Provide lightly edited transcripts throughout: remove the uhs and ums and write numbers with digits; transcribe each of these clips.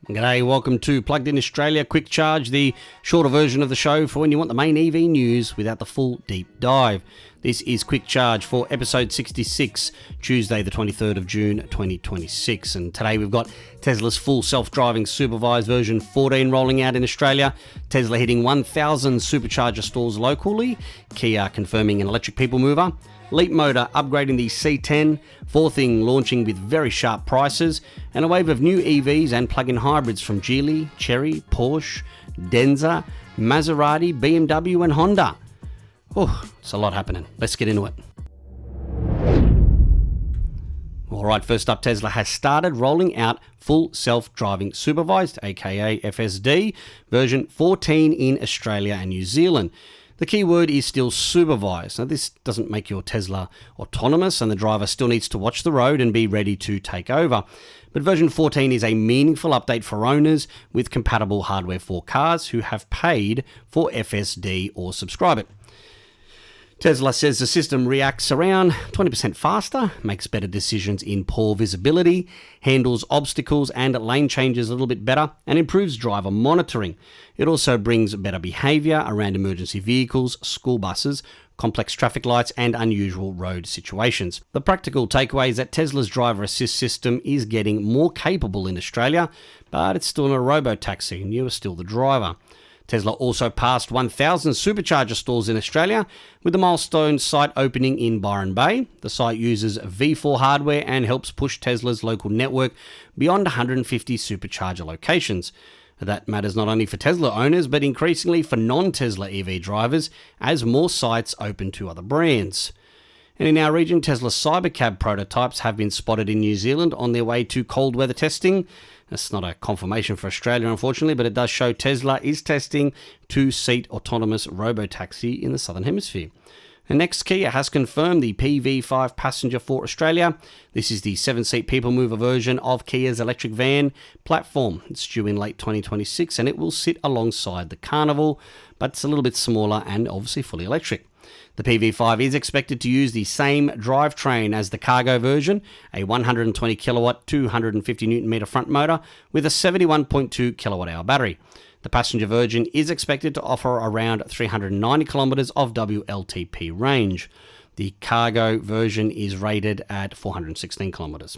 G'day, welcome to Plugged In Australia Quick Charge, the shorter version of the show for when you want the main EV news without the full deep dive. This is Quick Charge for episode 66, Tuesday the 23rd of June 2026. And today we've got Tesla's full self-driving supervised version 14 rolling out in Australia, Tesla hitting 1,000 Supercharger stores locally, Kia confirming an electric people mover, Leapmotor upgrading the C10, Thing launching with very sharp prices, and a wave of new EVs and plug-in hybrids from Geely, Chery, Porsche, Denza, Maserati, BMW and Honda. Oh, it's a lot happening. Let's get into it. Alright, first up, Tesla has started rolling out full self-driving supervised, aka FSD, version 14 in Australia and New Zealand. The key word is still supervised. Now, this doesn't make your Tesla autonomous, and the driver still needs to watch the road and be ready to take over. But version 14 is a meaningful update for owners with compatible hardware for cars who have paid for FSD or subscribe it. Tesla says the system reacts around 20% faster, makes better decisions in poor visibility, handles obstacles and lane changes a little bit better, and improves driver monitoring. It also brings better behaviour around emergency vehicles, school buses, complex traffic lights, and unusual road situations. The practical takeaway is that Tesla's driver assist system is getting more capable in Australia, but it's still not a robo-taxi, and you are still the driver. Tesla also passed 1,000 Supercharger stores in Australia, with the milestone site opening in Byron Bay. The site uses V4 hardware and helps push Tesla's local network beyond 150 Supercharger locations. That matters not only for Tesla owners, but increasingly for non-Tesla EV drivers as more sites open to other brands. And in our region, Tesla's Cybercab prototypes have been spotted in New Zealand on their way to cold weather testing. That's not a confirmation for Australia, unfortunately, but it does show Tesla is testing two-seat autonomous robotaxi in the Southern Hemisphere. And next, Kia has confirmed the PV5 Passenger for Australia. This is the 7-seat people mover version of Kia's electric van platform. It's due in late 2026 and it will sit alongside the Carnival, but it's a little bit smaller and obviously fully electric. The PV5 is expected to use the same drivetrain as the cargo version, a 120 kilowatt, 250 newton meter front motor with a 71.2 kilowatt hour battery. The passenger version is expected to offer around 390 kilometers of WLTP range. The cargo version is rated at 416 kilometers.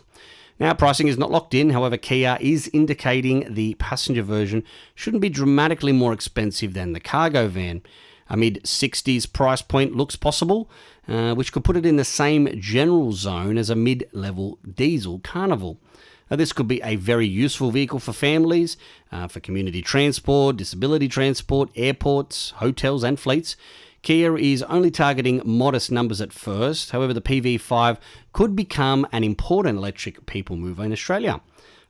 Now, pricing is not locked in. However, Kia is indicating the passenger version shouldn't be dramatically more expensive than the cargo van. A mid-60s price point looks possible, which could put it in the same general zone as a mid-level diesel Carnival. This could be a very useful vehicle for families, for community transport, disability transport, airports, hotels and fleets. Kia is only targeting modest numbers at first. However, the PV5 could become an important electric people mover in Australia.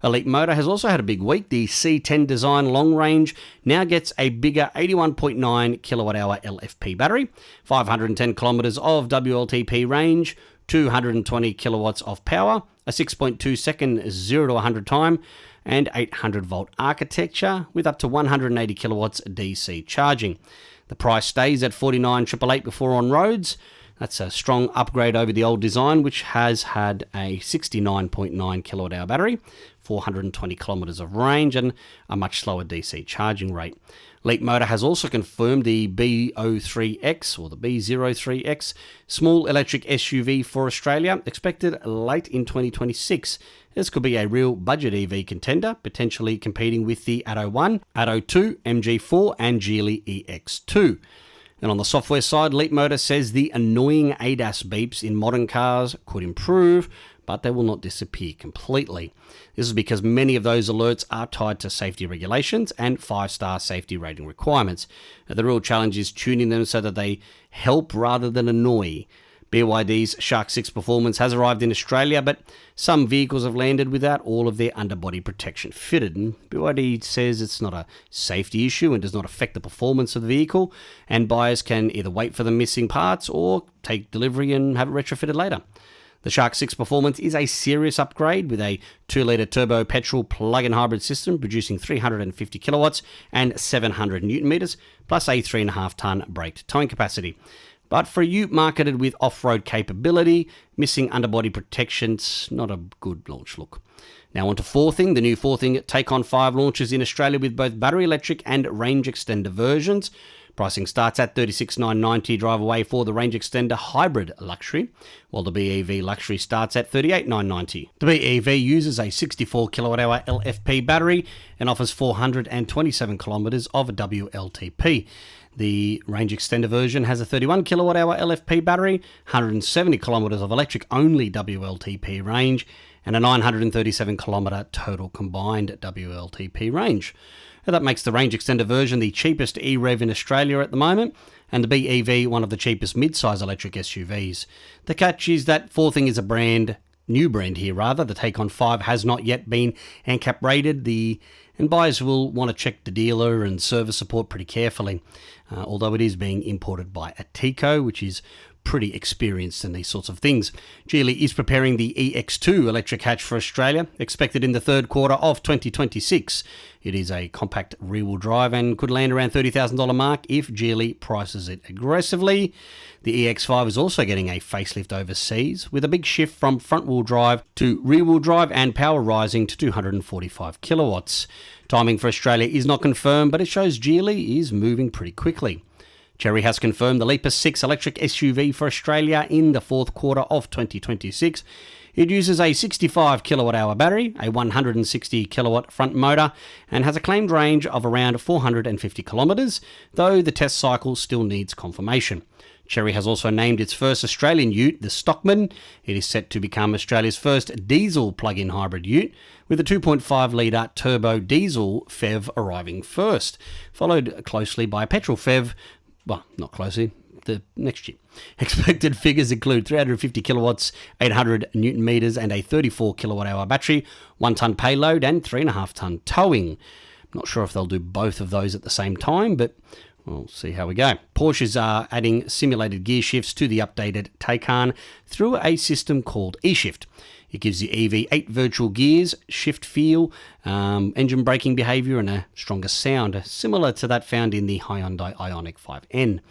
Leapmotor has also had a big week. The C10 design long range now gets a bigger 81.9 kilowatt hour LFP battery, 510 kilometers of WLTP range, 220 kilowatts of power, a 6.2 second 0 to 100 time, and 800 volt architecture with up to 180 kilowatts DC charging. The price stays at $49,888 before on roads. That's a strong upgrade over the old design, which has had a 69.9 kilowatt hour battery, 420 kilometers of range, and a much slower DC charging rate. Leapmotor has also confirmed the B03X or the B03X small electric SUV for Australia, expected late in 2026. This could be a real budget EV contender, potentially competing with the Atto 1, Atto 2, MG4, and Geely EX2. And on the software side, Leapmotor says the annoying ADAS beeps in modern cars could improve, but they will not disappear completely. This is because many of those alerts are tied to safety regulations and 5-star safety rating requirements. The real challenge is tuning them so that they help rather than annoy. BYD's Shark 6 performance has arrived in Australia, but some vehicles have landed without all of their underbody protection fitted. And BYD says it's not a safety issue and does not affect the performance of the vehicle, and buyers can either wait for the missing parts or take delivery and have it retrofitted later. The Shark 6 Performance is a serious upgrade with a 2-litre turbo petrol plug-in hybrid system producing 350 kilowatts and 700 newton meters, plus a 3.5-tonne braked towing capacity. But for a ute marketed with off-road capability, missing underbody protection's not a good launch look. Now on to fourthing. The new fourthing Taikon 5 launches in Australia with both battery electric and range extender versions. Pricing starts at $36,990, drive away for the range extender hybrid luxury, while the BEV luxury starts at $38,990. The BEV uses a 64 kWh LFP battery and offers 427 kilometers of WLTP. The range extender version has a 31 kWh LFP battery, 170 kilometers of electric-only WLTP range, and a 937 kilometer total combined WLTP range. Now that makes the range extender version the cheapest EREV in Australia at the moment, and the BEV one of the cheapest mid-size electric SUVs. The catch is that fourthing is a new brand here rather. The Taikon 5 has not yet been ANCAP rated, and buyers will want to check the dealer and service support pretty carefully, although it is being imported by Attico, which is pretty experienced in these sorts of things. Geely is preparing the EX2 electric hatch for Australia, expected in the third quarter of 2026. It is a compact rear-wheel drive and could land around $30,000 mark if Geely prices it aggressively. The EX5 is also getting a facelift overseas, with a big shift from front-wheel drive to rear-wheel drive and power rising to 245 kilowatts. Timing for Australia is not confirmed, but it shows Geely is moving pretty quickly. Chery has confirmed the Lepas 6 electric SUV for Australia in the fourth quarter of 2026. It uses a 65 kilowatt-hour battery, a 160 kilowatt front motor, and has a claimed range of around 450 kilometres, though the test cycle still needs confirmation. Chery has also named its first Australian ute, the Stockman. It is set to become Australia's first diesel plug-in hybrid ute, with a 2.5 litre turbo diesel PHEV arriving first, followed closely by a petrol PHEV. Well, not closely, the next year. Expected figures include 350 kilowatts, 800 newton meters, and a 34 kilowatt hour battery, 1 ton payload, and 3.5 ton towing. I'm not sure if they'll do both of those at the same time, but we'll see how we go. Porsches are adding simulated gear shifts to the updated Taikon through a system called eShift. It gives the EV 8 virtual gears, shift feel, engine braking behaviour, and a stronger sound, similar to that found in the Hyundai Ioniq 5N.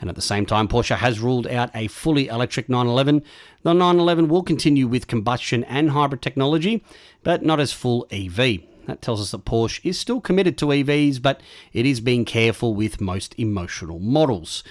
And at the same time, Porsche has ruled out a fully electric 911. The 911 will continue with combustion and hybrid technology, but not as full EV. That tells us that Porsche is still committed to EVs, but it is being careful with most emotional models.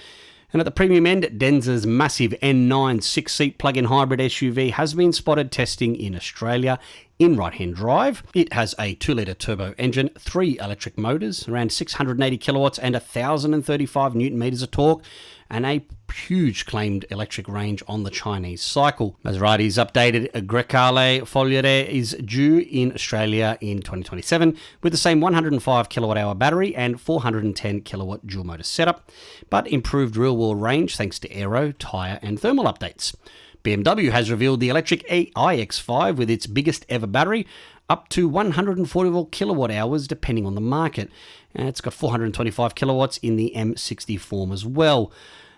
And at the premium end, Denza's massive N9 6-seat plug-in hybrid SUV has been spotted testing in Australia in right-hand drive. It has a 2-litre turbo engine, 3 electric motors, around 680 kilowatts and 1,035 newton meters of torque, and a huge claimed electric range on the Chinese cycle. Maserati's updated Grecale Foliere is due in Australia in 2027 with the same 105 kilowatt-hour battery and 410 kilowatt dual motor setup, but improved real-world range thanks to aero, tyre and thermal updates. BMW has revealed the electric iX5 with its biggest ever battery, up to 144 kilowatt hours depending on the market. And it's got 425 kilowatts in the M60 form as well.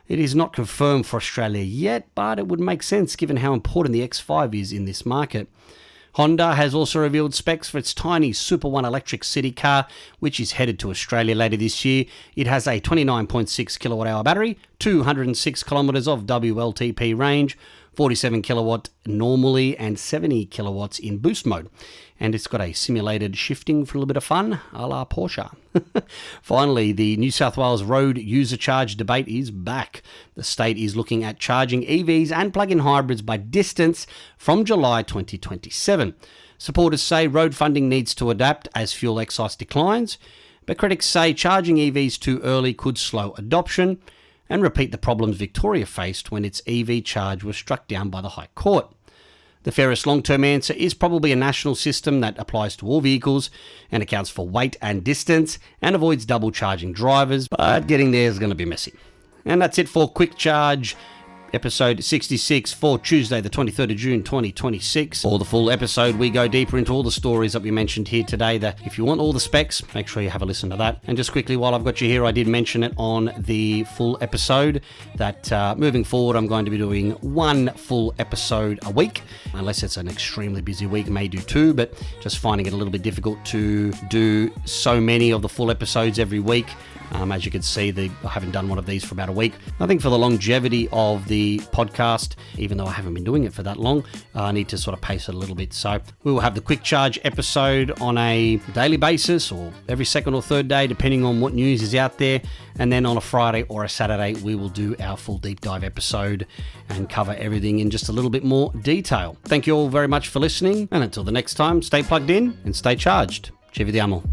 It is not confirmed for Australia yet, but it would make sense given how important the X5 is in this market. Honda has also revealed specs for its tiny Super One electric city car, which is headed to Australia later this year. It has a 29.6 kilowatt-hour battery, 206 kilometres of WLTP range, 47 kilowatt normally and 70 kilowatts in boost mode. And it's got a simulated shifting for a little bit of fun, a la Porsche. Finally, the New South Wales road user charge debate is back. The state is looking at charging EVs and plug-in hybrids by distance from July 2027. Supporters say road funding needs to adapt as fuel excise declines, but critics say charging EVs too early could slow adoption and repeat the problems Victoria faced when its EV charge was struck down by the High Court. The fairest long-term answer is probably a national system that applies to all vehicles and accounts for weight and distance and avoids double charging drivers, but getting there is going to be messy. And that's it for Quick Charge episode 66 for Tuesday, the 23rd of June, 2026. For the full episode, we go deeper into all the stories that we mentioned here today. That if you want all the specs, make sure you have a listen to that. And just quickly, while I've got you here, I did mention it on the full episode that moving forward, I'm going to be doing one full episode a week, unless it's an extremely busy week, may do two, but just finding it a little bit difficult to do so many of the full episodes every week. As you can see, I haven't done one of these for about a week. I think for the longevity of the podcast, even though I haven't been doing it for that long, I need to sort of pace it a little bit. So we will have the quick charge episode on a daily basis or every second or third day, depending on what news is out there. And then on a Friday or a Saturday, we will do our full deep dive episode and cover everything in just a little bit more detail. Thank you all very much for listening. And until the next time, stay plugged in and stay charged. Ci vediamo.